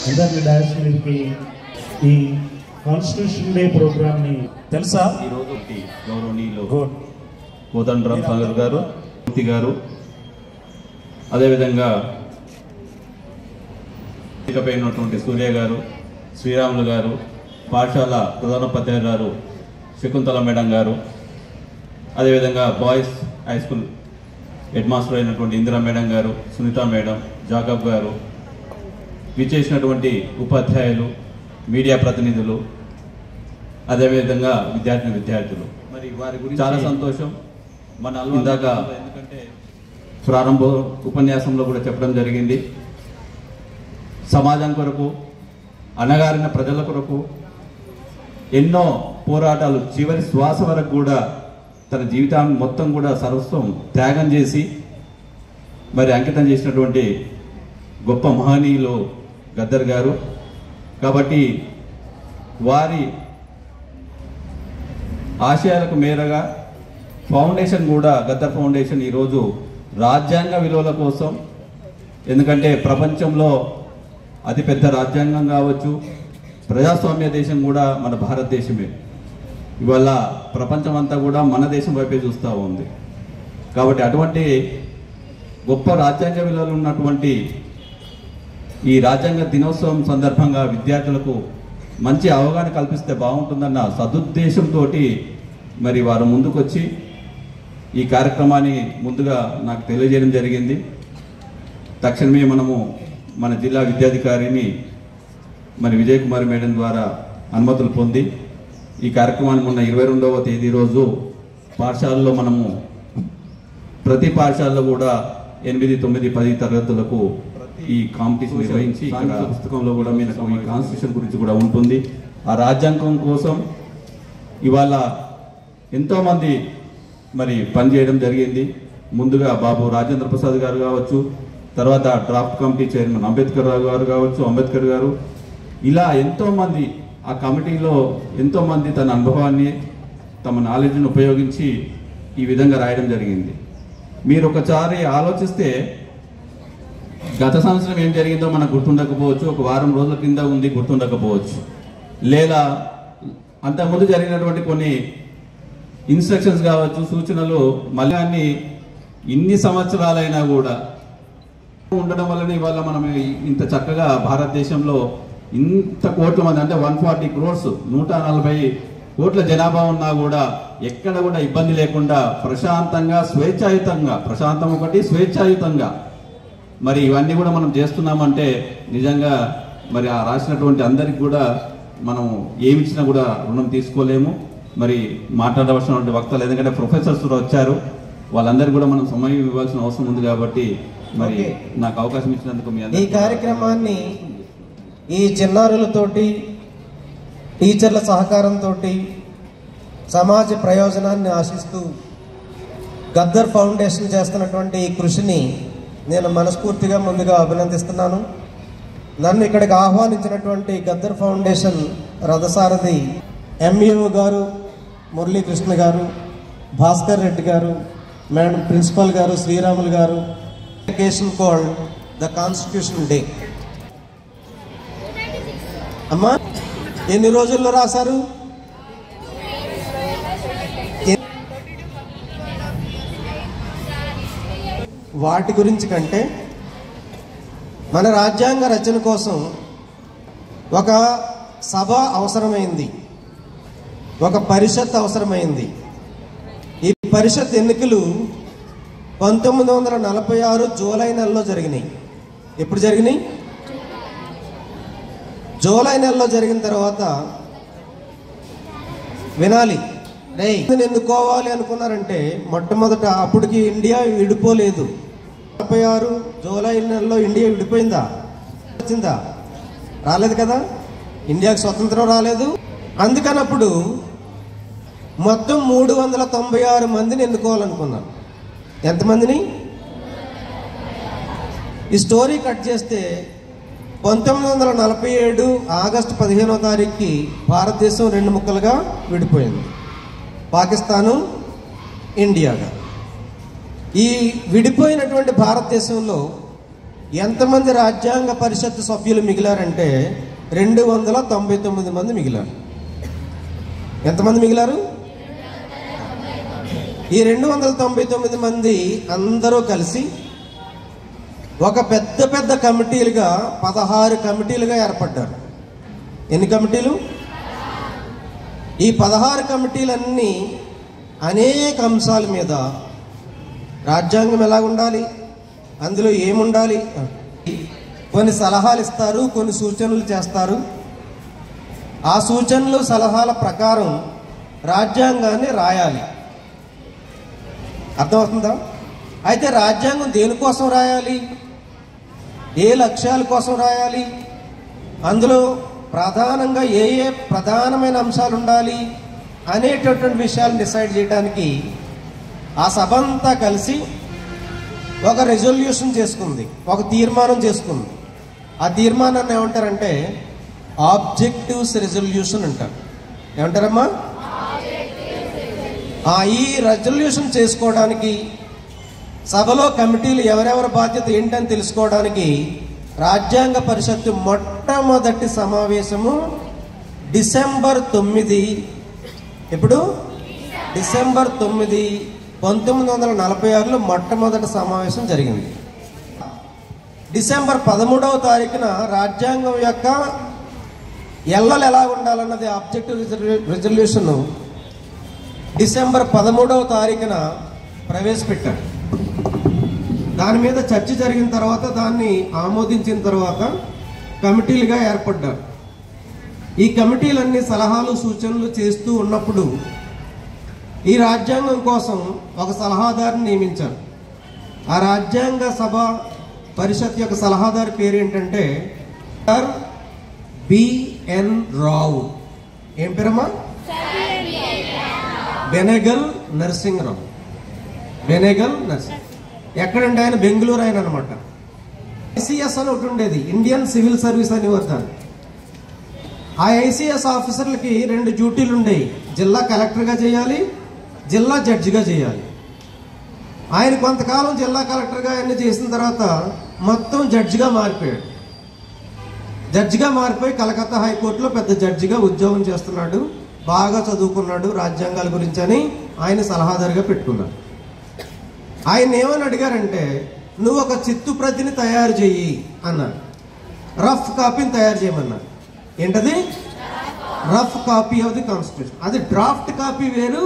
అందరినీ డాన్స్ మీదకి ఈ కాన్స్టిట్యూషన్ డే ప్రోగ్రామ్ని తెలుసా? ఈరోజు గౌరవనీయులు కోదండరామ్ సాగర్ గారు, మూర్తి గారు, అదేవిధంగా ఇకపైనటువంటి సూర్య గారు, శ్రీరాములు గారు, పాఠశాల ప్రధానోపాధ్యాయులు గారు శకుంతల మేడం గారు, అదేవిధంగా boys high school head master అయినటువంటి ఇందిరా మేడం గారు, సునీత మేడం, జాకబ్ గారు, విచ్చేసినటువంటి ఉపాధ్యాయులు, మీడియా ప్రతినిధులు, అదేవిధంగా విద్యార్థులు మరి వారి గురించి చాలా సంతోషం. మన ఇందాక ఎందుకంటే ప్రారంభ ఉపన్యాసంలో కూడా చెప్పడం జరిగింది, సమాజం కొరకు, అణగారిన ప్రజల కొరకు ఎన్నో పోరాటాలు, చివరి శ్వాస వరకు కూడా తన జీవితాన్ని మొత్తం కూడా సర్వస్వం త్యాగం చేసి మరి అంకితం చేసినటువంటి గొప్ప మహనీయులు గద్దర్ గారు. కాబట్టి వారి ఆశయాలకు మేరగా ఫౌండేషన్ కూడా, గద్దర్ ఫౌండేషన్ ఈరోజు రాజ్యాంగ విలువల కోసం, ఎందుకంటే ప్రపంచంలో అతిపెద్ద రాజ్యాంగం కావచ్చు, ప్రజాస్వామ్య దేశం కూడా మన భారతదేశమే. ఇవాళ ప్రపంచం అంతా కూడా మన దేశం వైపే చూస్తూ ఉంది. కాబట్టి అటువంటి గొప్ప రాజ్యాంగ విలువలు ఉన్నటువంటి ఈ రాజ్యాంగ దినోత్సవం సందర్భంగా విద్యార్థులకు మంచి అవగాహన కల్పిస్తే బాగుంటుందన్న సదుద్దేశంతో మరి వారు ముందుకొచ్చి ఈ కార్యక్రమాన్ని ముందుగా నాకు తెలియజేయడం జరిగింది. తక్షణమే మనము మన జిల్లా విద్యాధికారిని మరి విజయ్ కుమార్ మేడం ద్వారా అనుమతులు పొంది ఈ కార్యక్రమాన్ని మొన్న 22వ తేదీ రోజు పాఠశాలలో మనము ప్రతి పాఠశాలలో కూడా 8, 9, 10 తరగతులకు ఈ కాంపిటీషన్ నిర్వహించి ఇక్కడ పుస్తకంలో కూడా మీకు ఈ కాన్స్టిట్యూషన్ గురించి కూడా ఉంటుంది. ఆ రాజ్యాంగం కోసం ఇవాళ ఎంతోమంది మరి పనిచేయడం జరిగింది. ముందుగా బాబు రాజేంద్ర ప్రసాద్ గారు కావచ్చు, తర్వాత డ్రాఫ్ట్ కమిటీ చైర్మన్ అంబేద్కర్ రావు గారు కావచ్చు, అంబేద్కర్ గారు, ఇలా ఎంతోమంది ఆ కమిటీలో ఎంతోమంది తన అనుభవాన్ని, తమ నాలెడ్జ్ని ఉపయోగించి ఈ విధంగా రాయడం జరిగింది. మీరు ఒకసారి ఆలోచిస్తే గత సంవత్సరం ఏం జరిగిందో మనకు గుర్తుండకపోవచ్చు, ఒక వారం రోజుల కింద ఉంది గుర్తుండకపోవచ్చు, లేదా అంతకుముందు జరిగినటువంటి కొన్ని ఇన్స్ట్రక్షన్స్ కావచ్చు, సూచనలు మళ్ళీ ఇన్ని సంవత్సరాలైనా కూడా ఉండడం వల్లనే ఇవాళ మనం ఇంత చక్కగా భారతదేశంలో ఇంత కోట్ల మంది, అంటే 140 crores 140 కోట్ల జనాభా ఉన్నా కూడా ఎక్కడ కూడా ఇబ్బంది లేకుండా ప్రశాంతంగా, స్వేచ్ఛాయుతంగా, ప్రశాంతం ఒకటి, స్వేచ్ఛాయుతంగా మరి ఇవన్నీ కూడా మనం చేస్తున్నామంటే నిజంగా మరి ఆ రాసినటువంటి అందరికి కూడా మనం ఏమిచ్చినా కూడా రుణం తీసుకోలేము. మరి మాట్లాడవలసినటువంటి వక్తలు, ఎందుకంటే ప్రొఫెసర్స్ కూడా వచ్చారు, వాళ్ళందరికీ కూడా మనం సమయం ఇవ్వాల్సిన అవసరం ఉంది. కాబట్టి మరి నాకు అవకాశం ఇచ్చినందుకు మీ ఈ కార్యక్రమాన్ని ఈ చిన్నారులతోటి, టీచర్ల సహకారంతో, సమాజ ప్రయోజనాన్ని ఆశిస్తూ గద్దర్ ఫౌండేషన్ చేస్తున్నటువంటి ఈ కృషిని నేను మనస్ఫూర్తిగా ముందుగా అభినందిస్తున్నాను. నన్ను ఇక్కడికి ఆహ్వానించినటువంటి గద్దర్ ఫౌండేషన్ రథసారథి ఎంఈఓ గారు, మురళీకృష్ణ గారు, భాస్కర్ రెడ్డి గారు, మేడం ప్రిన్సిపల్ గారు, శ్రీరాములు గారు, application called the constitution day. అమ్మా ఎన్ని రోజుల్లో రాశారు? వాటి గురించి కంటే మన రాజ్యాంగ రచన కోసం ఒక సభ అవసరమైంది, ఒక పరిషత్ అవసరమైంది. ఈ పరిషత్ ఎన్నికలు 1946 జూలై నెలలో జరిగినాయి. ఎప్పుడు జరిగినాయి? జూలై నెలలో జరిగిన తర్వాత వినాలి, రే ఎన్నుకోవాలి అనుకున్నారంటే మొట్టమొదట అప్పటికి ఇండియా విడిపోలేదు. 46 జూలై నెలలో ఇండియా విడిపోయిందా? వచ్చిందా? రాలేదు కదా, ఇండియాకి స్వతంత్రం రాలేదు. అందుకనప్పుడు మొత్తం 396 మందిని ఎన్నుకోవాలనుకున్నారు. ఎంతమందిని? ఈ స్టోరీ కట్ చేస్తే 1947 ఆగస్టు 15వ తారీఖుకి భారతదేశం 2 ముక్కలుగా విడిపోయింది, పాకిస్తాను, ఇండియాగా. ఈ విడిపోయినటువంటి భారతదేశంలో ఎంతమంది రాజ్యాంగ పరిషత్ సభ్యులు మిగిలారంటే 299 మంది మిగిలారు. ఎంతమంది మిగిలారు? ఈ 299 మంది అందరూ కలిసి ఒక పెద్ద పెద్ద కమిటీలుగా 16 కమిటీలుగా ఏర్పడ్డారు. ఎన్ని కమిటీలు? ఈ 16 కమిటీలన్నీ అనేక అంశాల మీద రాజ్యాంగం ఎలా ఉండాలి, అందులో ఏముండాలి, కొన్ని సలహాలు ఇస్తారు, కొన్ని సూచనలు చేస్తారు. ఆ సూచనలు సలహాల ప్రకారం రాజ్యాంగాన్ని రాయాలి. అర్థమవుతుందా? అయితే రాజ్యాంగం దేనికోసం రాయాలి, ఏ లక్ష్యాల కోసం రాయాలి, అందులో ప్రధానంగా ఏ ఏ ప్రధానమైన అంశాలు ఉండాలి అనేటటువంటి విషయాలు డిసైడ్ చేయడానికి ఆ సభ అంతా కలిసి ఒక రెజల్యూషన్ చేసుకుంది, ఒక తీర్మానం చేసుకుంది. ఆ తీర్మానాన్ని ఏమంటారంటే ఆబ్జెక్టివ్స్ రెజల్యూషన్ అంటారు. ఏమంటారమ్మా? ఈ రెజల్యూషన్ చేసుకోవడానికి సభలో కమిటీలు ఎవరెవరి బాధ్యత ఏంటని తెలుసుకోవడానికి రాజ్యాంగ పరిషత్తు మొట్టమొదటి సమావేశము డిసెంబర్ 9, ఎప్పుడు? డిసెంబర్ 9, 1946లో మొట్టమొదటి సమావేశం జరిగింది. డిసెంబర్ 13వ తారీఖున రాజ్యాంగం యొక్క ఎల్లలు ఎలా ఉండాలన్నది ఆబ్జెక్టివ్ రెజల్యూషన్ డిసెంబర్ 13వ తారీఖున ప్రవేశపెట్టారు. దాని మీద చర్చ జరిగిన తర్వాత దాన్ని ఆమోదించిన తర్వాత కమిటీలుగా ఏర్పడ్డారు. ఈ కమిటీలన్నీ సలహాలు సూచనలు చేస్తూ ఉన్నప్పుడు ఈ రాజ్యాంగం కోసం ఒక సలహాదారుని నియమించారు. ఆ రాజ్యాంగ సభ పరిషత్ యొక్క సలహాదారు పేరు ఏంటంటే బిఎన్ రావు. ఏం పేరమ్మా? బెనగల్ నరసింహరావు. బెనగల్ నరసింహ. ఎక్కడంటే ఆయన బెంగళూరు ఆయన అనమాట. ఐసిఎస్ అని ఒకటి ఉండేది, ఇండియన్ సివిల్ సర్వీస్ అని వద్దాను. ఆ ఐసిఎస్ ఆఫీసర్లకి 2 డ్యూటీలు ఉండేవి. జిల్లా కలెక్టర్గా చేయాలి, జిల్లా జడ్జిగా చేయాలి. ఆయన కొంతకాలం జిల్లా కలెక్టర్గా ఆయన చేసిన తర్వాత మొత్తం జడ్జిగా మారిపోయాడు. జడ్జిగా మారిపోయి కలకత్తా హైకోర్టులో పెద్ద జడ్జిగా ఉద్యోగం చేస్తున్నాడు. బాగా చదువుకున్నాడు రాజ్యాంగాల గురించి అని ఆయన సలహాదారుగా పెట్టుకున్నాడు. ఆయన ఏమని అడిగారంటే, నువ్వు ఒక చిత్తు ప్రతిని తయారు చెయ్యి అన్నారు. రఫ్ కాపీని తయారు చేయమన్నారు. ఏంటది? Rough copy of the constitution. అది డ్రాఫ్ట్ కాపీ వేరు,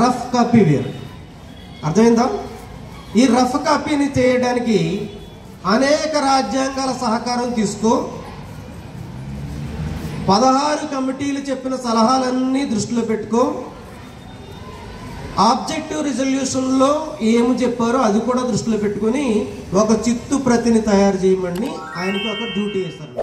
రఫ్ కాపీ వేరు. అర్థమైందా? ఈ రఫ్ కాపీని చేయడానికి అనేక రాజ్యాంగాల సహకారం తీసుకో. 16 కమిటీలు చెప్పిన సలహాలన్నీ దృష్టిలో పెట్టుకో. ఆబ్జెక్టివ్ రిజల్యూషన్లో ఏమి చెప్పారో అది కూడా దృష్టిలో పెట్టుకొని ఒక చిత్తు ప్రతిని తయారు చేయమని ఆయనకి ఒక డ్యూటీ వేస్తారు.